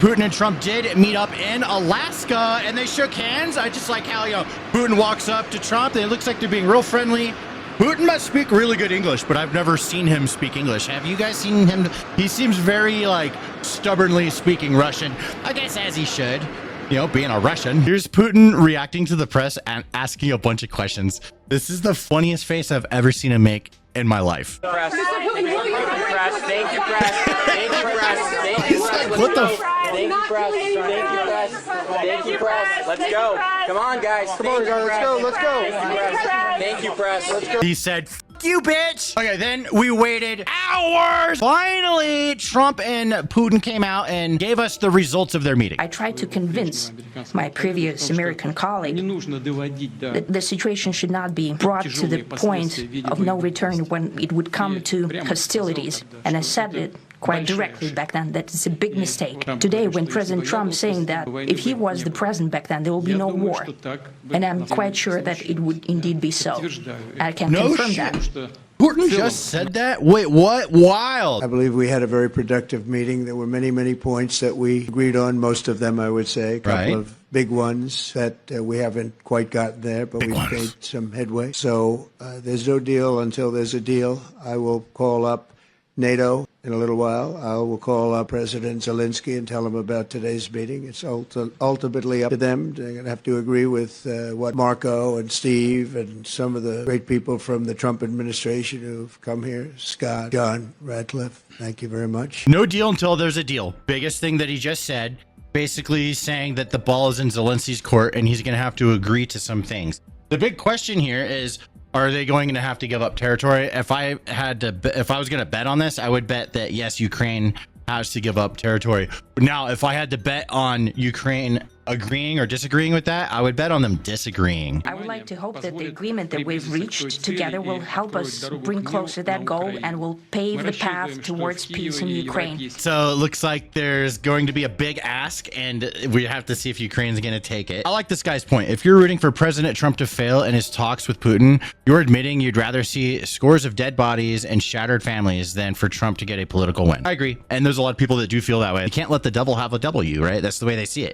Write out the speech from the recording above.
Putin and Trump did meet up in Alaska and they shook hands. I just like how, Putin walks up to Trump and it looks like they're being real friendly. Putin must speak really good English, but I've never seen him speak English. Have you guys seen him? He seems very stubbornly speaking Russian, I guess, as he should, being a Russian. Here's Putin reacting to the press and asking a bunch of questions. This is the funniest face I've ever seen him make in my life. Press. Thank you, press. Thank you, press. Thank you, press. Thank you, press. What the? Thank you, press. Thank you, press. Thank you, press. Let's go. Come on, guys. Come on, guys. Let's go. Let's go. Thank you, press. Let's go. He said, "F you, bitch." Okay, then we waited hours. Finally, Trump and Putin came out and gave us the results of their meeting. I tried to convince my previous American colleague that the situation should not be brought to the point of no return when it would come to hostilities. And I said it quite directly back then that it's a big mistake. Today, when President Trump saying that if he was the president back then, there will be no war. And I'm quite sure that it would indeed be so. I can confirm that. Putin just said that? Wait, what? Wild. I believe we had a very productive meeting. There were many, many points that we agreed on. Most of them, I would say. A couple of big ones that we haven't quite gotten there, but we've made some headway. So there's no deal until there's a deal. I will call up NATO in a little while. I will call up President Zelensky and tell him about today's meeting. It's ultimately up to them. They're going to have to agree with what Marco and Steve and some of the great people from the Trump administration who've come here. Scott, John, Ratcliffe, thank you very much. No deal until there's a deal. Biggest thing that he just said. Basically, he's saying that the ball is in Zelensky's court and he's going to have to agree to some things. The big question here is, are they going to have to give up territory? If I was going to bet on this, I would bet that yes, Ukraine has to give up territory. Now, if I had to bet on Ukraine agreeing or disagreeing with that, I would bet on them disagreeing. I would like to hope that the agreement that we've reached together will help us bring closer that goal and will pave the path towards peace in Ukraine. So it looks like there's going to be a big ask and we have to see if Ukraine's going to take it. I like this guy's point. If you're rooting for President Trump to fail in his talks with Putin, you're admitting you'd rather see scores of dead bodies and shattered families than for Trump to get a political win. I agree. And there's a lot of people that do feel that way. You can't let the devil have a W, right? That's the way they see it.